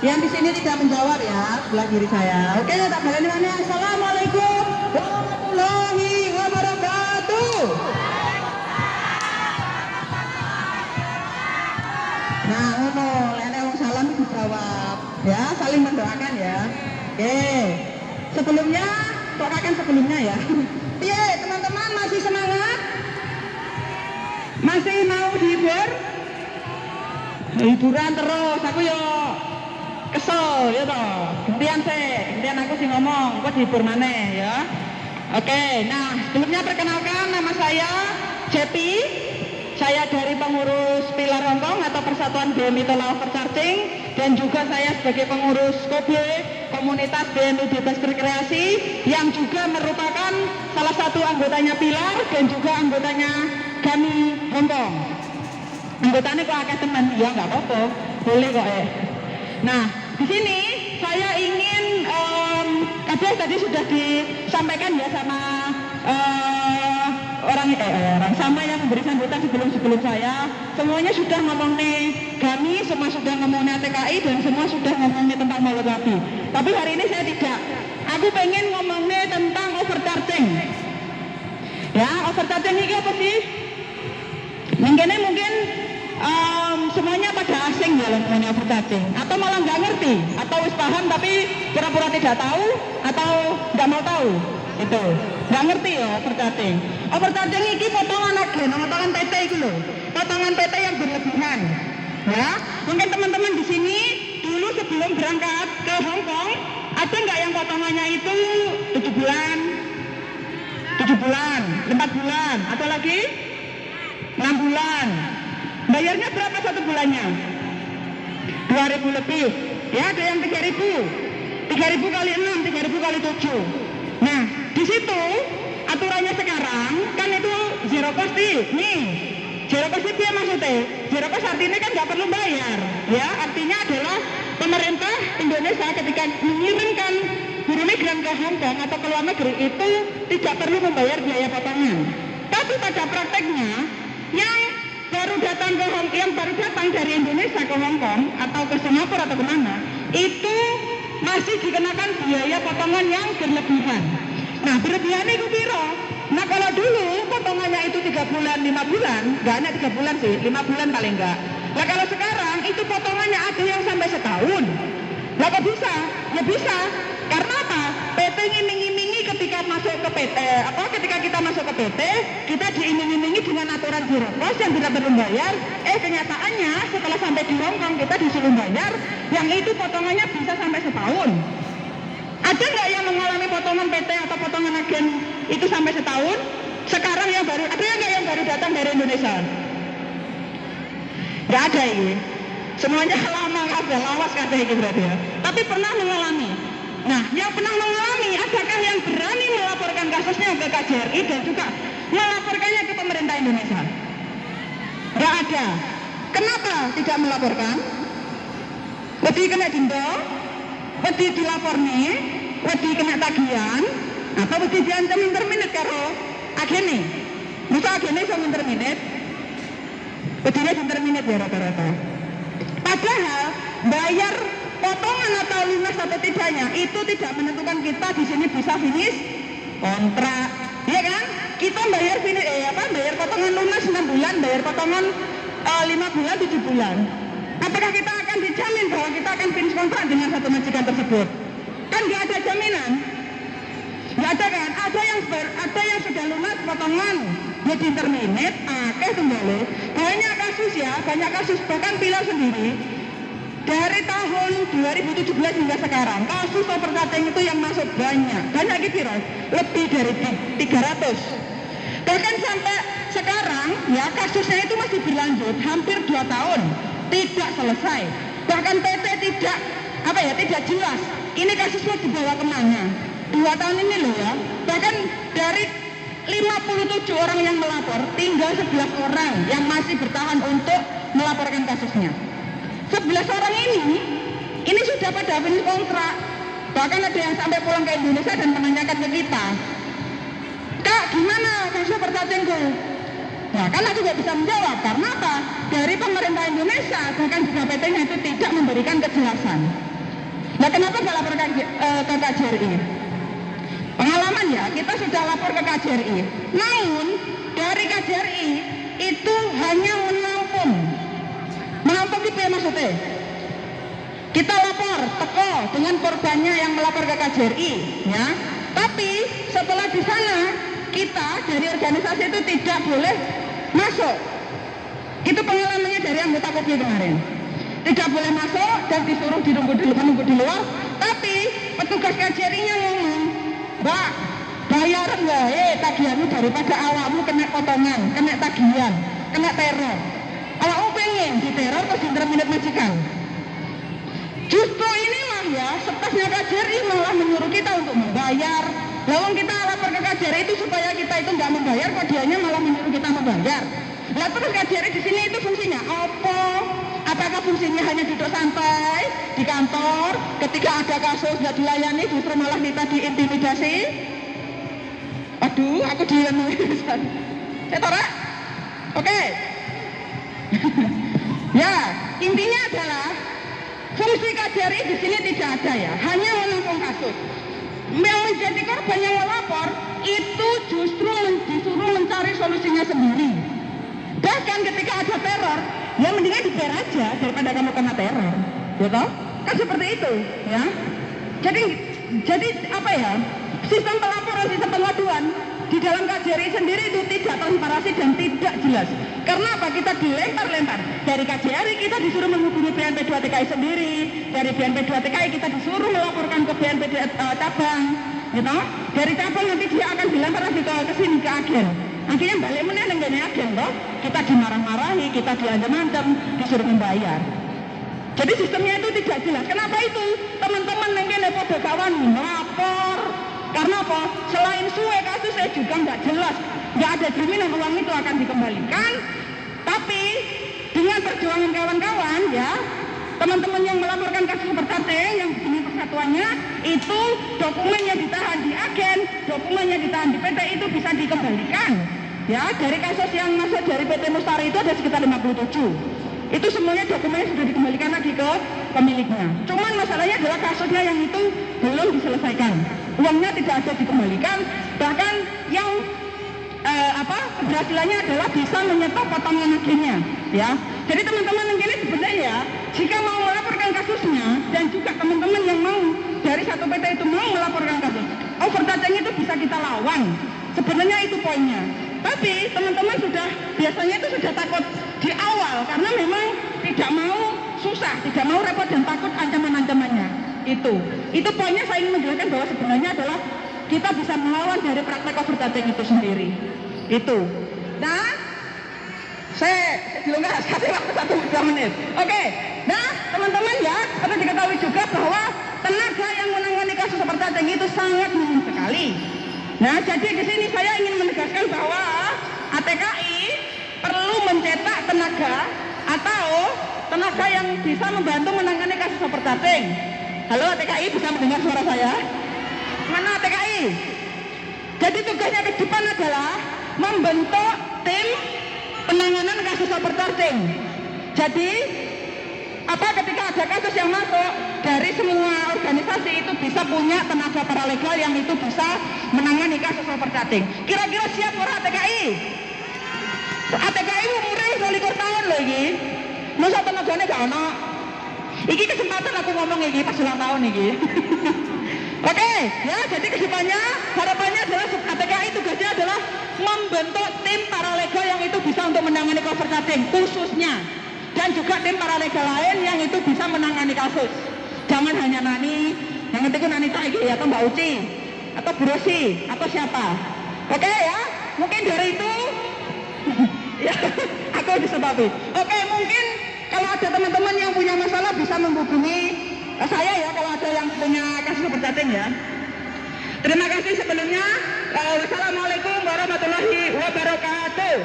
Yang di sini tidak menjawab ya, sebelah kiri saya. Oke, tak balik mana? Assalamualaikum warahmatullahi wabarakatuh. Nah, ngomong, lele wong salam itu jawab. Ya, saling mendoakan ya. Oke. Sebelumnya, doakan sebelumnya ya. Iya, teman-teman masih semangat? Masih mau dihibur? Hiburan terus, aku yo kesel ya toh. Gantian aku sih ngomong, kok dihibur maneh ya. Oke, nah sebelumnya perkenalkan nama saya Jepi. Saya dari pengurus Pilar Hongkong atau Persatuan BMI Tolak Overcharging, dan juga saya sebagai pengurus KOBE Komunitas BMI Bebas Berkreasi yang juga merupakan salah satu anggotanya Pilar dan juga anggotanya kami Hongkong. Anggotanya kok akeh teman, ya nggak apa-apa, boleh kok ya. Nah di sini saya ingin tadi sudah disampaikan ya sama orang sama yang memberi sambutan sebelum saya, semuanya sudah ngomong nih, kami semua sudah ngomongnya TKI dan semua sudah ngomongnya tentang Maulid Nabi. Tapi hari ini saya tidak, aku pengen ngomongnya tentang overcharging. Ya, overcharging ini apa sih? Mungkin semuanya pada asing ya ngomongnya overcharging, atau malah nggak ngerti, atau wis paham tapi pura-pura tidak tahu atau nggak mau tahu. Itu nggak ngerti ya overcharging. Overcharging ini potongan potongan PT itu loh, potongan PT yang berlebihan. Ya, mungkin teman-teman di sini dulu sebelum berangkat ke Hong Kong ada nggak yang potongannya itu 7 bulan, 4 bulan, atau lagi 6 bulan. Bayarnya berapa satu bulannya? 2.000 lebih. Ya, ada yang 3.000. 3.000 kali 6, 3.000 kali 7. Nah, di situ aturannya sekarang kan itu zero cost nih. Zero cost itu ya maksudnya. Zero cost artinya kan nggak perlu bayar. Ya, artinya adalah pemerintah Indonesia ketika mengirimkan guru migran ke Hong Kong atau ke luar negeri itu tidak perlu membayar biaya potongan. Tapi pada prakteknya yang baru datang dari Indonesia ke Hong Kong atau ke Singapura atau kemana, itu masih dikenakan biaya potongan yang berlebihan. Nah, berlebihan itu piro? Nah, kalau dulu potongannya itu 3 bulan, 5 bulan, nggak hanya 3 bulan sih, 5 bulan paling enggak. Nah, kalau sekarang itu potongannya ada yang sampai setahun. Nah, kok bisa? Ya bisa. Karena apa? PT ngiming-ngimingi ketika masuk ke PT, ketika kita masuk ke PT, kita diiming-imingi dengan aturan zero cost yang tidak perlu bayar. Kenyataannya setelah sampai di Hongkong kita disuruh bayar, yang itu potongannya bisa sampai setahun. Ada nggak yang mengalami potongan PT atau potongan agen itu sampai setahun? Sekarang yang baru, ada nggak yang baru datang dari Indonesia? Nggak ada ini. Semuanya lama, ada lawas kata ini berarti ya. Tapi pernah mengalami. Nah, yang pernah mengalami, adakah yang berani melaporkan kasusnya ke KJRI dan juga melaporkannya ke pemerintah Indonesia? Nggak ada. Kenapa tidak melaporkan? Wedi kena denda, wedi dilapor nih, wedi kena tagihan, atau wedi diancam interminate karo agene. Bisa agene so interminate, wedinya interminate ya rata-rata. Padahal bayar potongan atau lunas atau tidaknya itu tidak menentukan kita di sini bisa finish kontrak, ya kan? Kita bayar bayar potongan lunas 6 bulan, bayar potongan 5 bulan, 7 bulan. Apakah kita akan dijamin bahwa kita akan finish kontrak dengan satu majikan tersebut? Kan nggak ada jaminan, nggak ada kan? Ada yang sudah lunas potongan, ya di terminate, kembali. Banyak kasus bahkan Pilar sendiri. Dari tahun 2017 hingga sekarang, kasus overcharging itu yang masuk banyak gitu, lebih dari 300. Bahkan sampai sekarang, ya kasusnya itu masih berlanjut, hampir 2 tahun, tidak selesai. Bahkan PT tidak jelas, ini kasusnya dibawa kemana. 2 tahun ini loh ya, bahkan dari 57 orang yang melapor, tinggal 11 orang yang masih bertahan untuk melaporkan kasusnya. 11 orang ini sudah pada finish kontrak. Bahkan ada yang sampai pulang ke Indonesia dan menanyakan ke kita, Kak, gimana kasus overchargingku? Nah, kan aku juga bisa menjawab, karena apa? Dari pemerintah Indonesia, bahkan juga PT-nya itu tidak memberikan kejelasan. Nah, kenapa nggak lapor ke KJRI? Pengalaman ya, kita sudah lapor ke KJRI. Namun dari KJRI itu hanya menampung itu ya maksudnya. Kita lapor teko dengan korbannya yang melapor ke KJRI, ya. Tapi setelah di sana kita dari organisasi itu tidak boleh masuk. Itu pengalamannya dari anggota KOPI kemarin. Tidak boleh masuk dan disuruh menunggu di luar. Tapi petugas KJRI-nya ngomong, Mbak, bayar nggak? Tagihanmu daripada awakmu kena potongan, kena tagihan, kena teror. Awakmu pengen diteror terus interminate majikan. Justru inilah ya, stafnya KJRI malah menyuruh kita untuk membayar. Lalu kita lapor ke KJRI itu supaya kita itu nggak membayar, kok dianya malah menyuruh kita membayar. Lah terus KJRI di sini itu fungsinya apa? Apakah fungsinya hanya duduk santai di kantor, ketika ada kasus nggak dilayani justru malah kita diintimidasi? Aduh, aku diintimidasi. Saya torak? Oke. Ya, intinya adalah fungsi KJRI di sini tidak ada ya, hanya menampung kasus. Yang menjadi korban yang melapor itu justru disuruh mencari solusinya sendiri. Bahkan ketika ada teror, ya mendingan dibayar aja daripada kamu kena teror, gitu? Kan seperti itu, ya. Jadi apa ya? Sistem pelaporan, sistem pengaduan di dalam KJRI sendiri itu tidak transparansi dan tidak jelas. Karena apa? Kita dilempar-lempar. Dari KJRI kita disuruh menghubungi BNP 2 TKI sendiri, dari BNP 2 TKI kita disuruh melaporkan ke BNP cabang, gitu. Dari cabang nanti dia akan dilempar lagi ke sini ke agen. Akhirnya balik meneh nggak agen, toh. Kita dimarah-marahi, kita diancam-ancam, disuruh membayar. Jadi sistemnya itu tidak jelas. Kenapa itu? Teman-teman mungkin pada kawan melapor. Karena apa? Selain suwe kasusnya juga nggak jelas, nggak ada jaminan uang itu akan dikembalikan. Tapi dengan perjuangan kawan-kawan, ya, teman-teman yang melaporkan kasus berkate, yang ini persatuannya, itu dokumennya ditahan di agen, dokumennya ditahan di PT itu bisa dikembalikan. Ya, dari kasus yang masuk dari PT Mustari itu ada sekitar 57. Itu semuanya dokumennya sudah dikembalikan lagi ke pemiliknya. Cuman masalahnya adalah kasusnya yang itu belum diselesaikan. Uangnya tidak ada dikembalikan, bahkan yang keberhasilannya adalah bisa menyetop potongan agennya, ya. Jadi teman-teman yang ini sebenarnya jika mau melaporkan kasusnya dan juga teman-teman yang mau dari satu PT itu mau melaporkan kasus, overcharging itu bisa kita lawan. Sebenarnya itu poinnya. Tapi teman-teman biasanya itu sudah takut di awal karena memang tidak mau susah, tidak mau repot dan takut ancaman-ancamannya. Itu poinnya saya ingin menjelaskan bahwa sebenarnya adalah kita bisa melawan dari praktek overcharging itu sendiri. Itu. Nah, saya dilonggar kasih waktu 1 menit. Oke. Nah, teman-teman ya, perlu diketahui juga bahwa tenaga yang menangani kasus overcharging itu sangat minim sekali. Nah, jadi di sini saya ingin menegaskan bahwa ATKI perlu mencetak tenaga atau tenaga yang bisa membantu menangani kasus overcharging. Halo ATKI, bisa mendengar suara saya? Mana ATKI? Jadi tugasnya ke depan adalah membentuk tim penanganan kasus overcharging. Jadi ketika ada kasus yang masuk dari semua organisasi itu bisa punya tenaga paralegal yang itu bisa menangani kasus overcharging. Kira-kira siap ora ATKI? ATKI umurnya 22 tahun loh ini. Masa tenaganya gak ono? Iki kesempatan aku ngomong iki pas ulang tahun iki. Oke, ya, jadi kedepannya harapannya adalah ATKI tugasnya adalah membentuk tim paralegal yang itu bisa untuk menangani overcharging khususnya, dan juga tim paralegal lain yang itu bisa menangani kasus. Jangan hanya Nani, yang itu Nani Taiki atau Mbak Uci atau Bu Rosi atau siapa. Oke ya, mungkin dari itu ya aku disebabi. Oke, mungkin kalau ada teman-teman yang punya masalah bisa menghubungi saya ya, kalau ada yang punya kasus overcharging ya. Terima kasih sebelumnya. Wassalamualaikum warahmatullahi wabarakatuh.